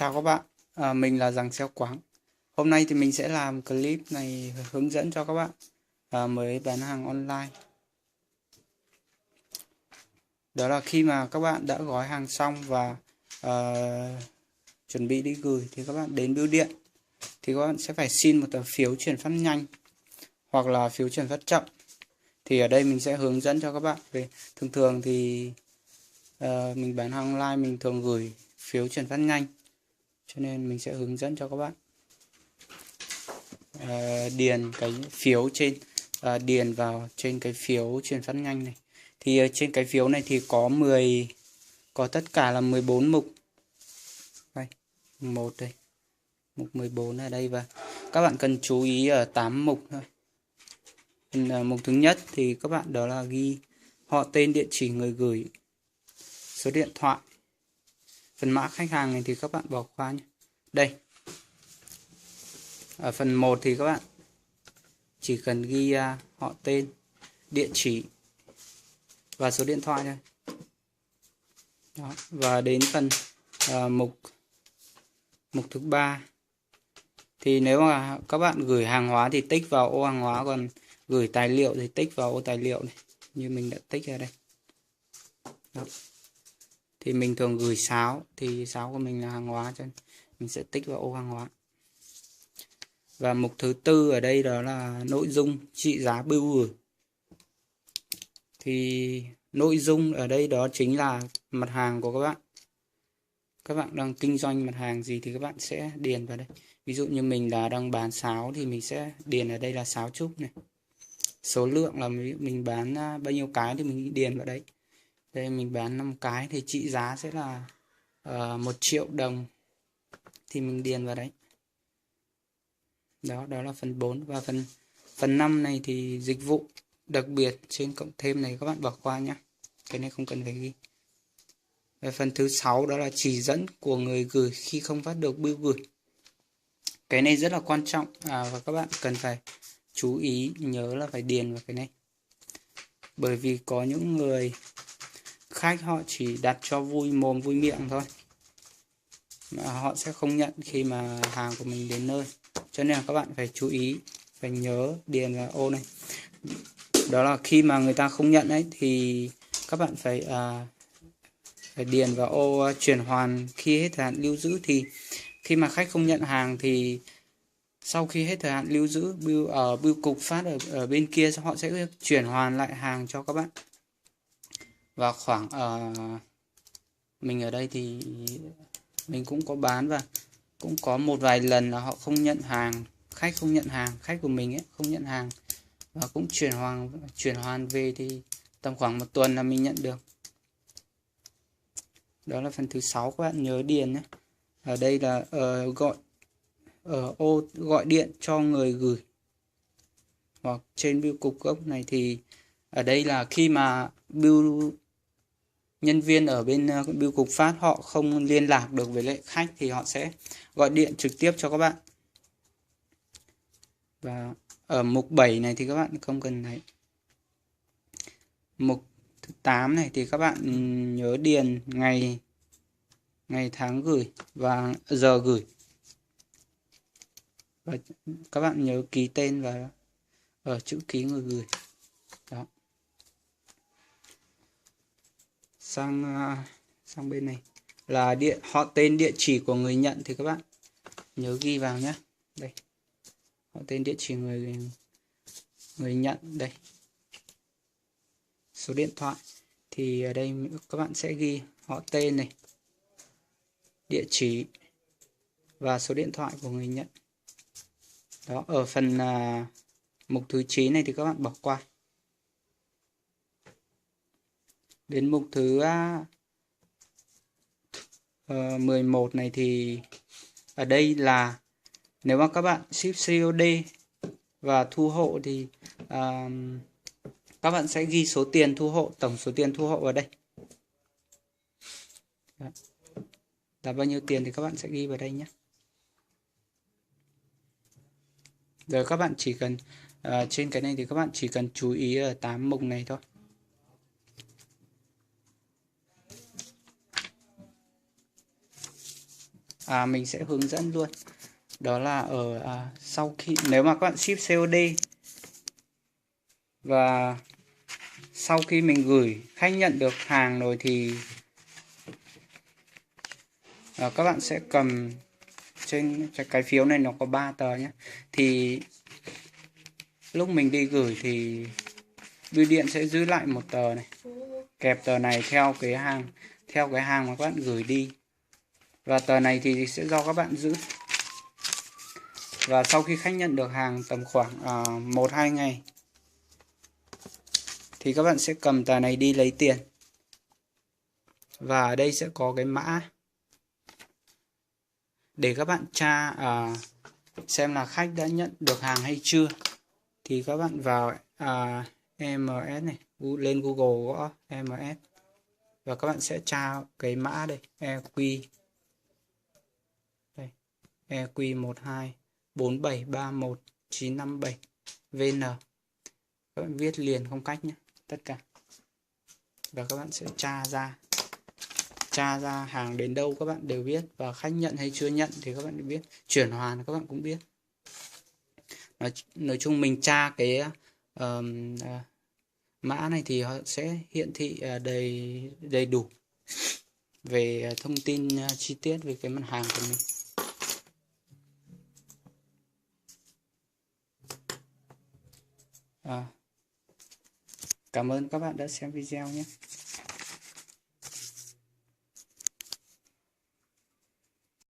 Chào các bạn, mình là Giàng Xeo Quáng. Hôm nay thì mình sẽ làm clip này hướng dẫn cho các bạn mới bán hàng online. Đó là khi mà các bạn đã gói hàng xong và chuẩn bị đi gửi thì các bạn đến bưu điện thì các bạn sẽ phải xin một tờ phiếu chuyển phát nhanh hoặc là phiếu chuyển phát chậm. Thì ở đây mình sẽ hướng dẫn cho các bạn về thường thì mình bán hàng online mình thường gửi phiếu chuyển phát nhanh, cho nên mình sẽ hướng dẫn cho các bạn điền cái phiếu trên điền vào trên cái phiếu chuyển phát nhanh này. Thì trên cái phiếu này thì có tất cả là 14 mục. Đây, đây. Mục 14 ở đây, và các bạn cần chú ý ở 8 mục thôi. Mục thứ nhất thì các bạn đó là ghi họ, tên, địa chỉ người gửi, số điện thoại. Phần mã khách hàng này thì các bạn bỏ qua nhé. Đây. Ở phần 1 thì các bạn chỉ cần ghi họ, tên, địa chỉ và số điện thoại thôi. Đó. Và đến phần mục thứ 3 thì nếu mà các bạn gửi hàng hóa thì tích vào ô hàng hóa, còn gửi tài liệu thì tích vào ô tài liệu này, như mình đã tích ở đây. Đó. Thì mình thường gửi sáo, thì sáo của mình là hàng hóa cho nên mình sẽ tích vào ô hàng hóa. Và mục thứ 4 ở đây đó là nội dung trị giá bưu gửi. Thì nội dung ở đây đó chính là mặt hàng của các bạn. Các bạn đang kinh doanh mặt hàng gì thì các bạn sẽ điền vào đây. Ví dụ như mình là đang bán sáo thì mình sẽ điền ở đây là sáo trúc này. Số lượng là mình bán bao nhiêu cái thì mình điền vào đấy. Đây mình bán 5 cái thì trị giá sẽ là 1 triệu đồng thì mình điền vào đấy. Đó là phần 4. Và phần 5 này thì dịch vụ đặc biệt trên cộng thêm này các bạn bỏ qua nhé. Cái này không cần phải ghi. Và phần thứ 6 đó là chỉ dẫn của người gửi khi không phát được bưu gửi. Cái này rất là quan trọng và các bạn cần phải chú ý, nhớ là phải điền vào cái này. Bởi vì có những người khách họ chỉ đặt cho vui mồm vui miệng thôi, mà họ sẽ không nhận khi mà hàng của mình đến nơi. Cho nên là các bạn phải chú ý, phải nhớ điền vào ô này. Đó là khi mà người ta không nhận ấy thì các bạn phải điền vào ô chuyển hoàn khi hết thời hạn lưu giữ. Thì khi mà khách không nhận hàng thì sau khi hết thời hạn lưu giữ, bưu cục phát ở bên kia họ sẽ chuyển hoàn lại hàng cho các bạn. Và khoảng mình ở đây thì mình cũng có bán và cũng có một vài lần là họ không nhận hàng, khách không nhận hàng, khách của mình ấy không nhận hàng và cũng chuyển hoàn về thì tầm khoảng 1 tuần là mình nhận được. Đó là phần thứ 6, các bạn nhớ điền nhé. Ở đây là ô gọi điện cho người gửi hoặc trên bưu cục gốc này, thì ở đây là khi mà nhân viên ở bên bưu cục phát họ không liên lạc được với lại khách thì họ sẽ gọi điện trực tiếp cho các bạn. Và ở mục 7 này thì các bạn không cần thấy. Mục thứ 8 này thì các bạn nhớ điền ngày tháng gửi và giờ gửi. Và các bạn nhớ ký tên và ở chữ ký người gửi. Đó. Sang bên này là họ, tên, địa chỉ của người nhận thì các bạn nhớ ghi vào nhé. Đây. Họ, tên, địa chỉ người nhận đây. Số điện thoại thì ở đây các bạn sẽ ghi họ, tên này, địa chỉ và số điện thoại của người nhận. Đó, ở phần mục thứ 9 này thì các bạn bỏ qua. Đến mục thứ 11 này thì ở đây là nếu mà các bạn ship COD và thu hộ thì các bạn sẽ ghi số tiền thu hộ, tổng số tiền thu hộ ở đây. Đó. Là bao nhiêu tiền thì các bạn sẽ ghi vào đây nhé. Rồi các bạn chỉ cần trên cái này thì các bạn chỉ cần chú ý ở 8 mục này thôi. mình sẽ hướng dẫn luôn. Đó là ở sau khi nếu mà các bạn ship COD và sau khi mình gửi, khách nhận được hàng rồi thì các bạn sẽ cầm trên cái phiếu này, nó có 3 tờ nhé. Thì lúc mình đi gửi thì bưu điện sẽ giữ lại một tờ này, kẹp tờ này theo cái hàng mà các bạn gửi đi, và tờ này thì sẽ do các bạn giữ. Và sau khi khách nhận được hàng tầm khoảng 1-2 ngày thì các bạn sẽ cầm tờ này đi lấy tiền. Và ở đây sẽ có cái mã để các bạn tra xem là khách đã nhận được hàng hay chưa. Thì các bạn vào EMS này, lên Google gõ EMS và các bạn sẽ tra cái mã đây, EQ đây, EQ12473195 VN. Các bạn viết liền không cách nhé, tất cả. Và các bạn sẽ tra ra hàng đến đâu các bạn đều biết, và khách nhận hay chưa nhận thì các bạn đều biết, chuyển hoàn các bạn cũng biết. Nói chung mình tra cái mã này thì họ sẽ hiển thị đầy đủ về thông tin chi tiết về cái mặt hàng của mình. Cảm ơn các bạn đã xem video nhé.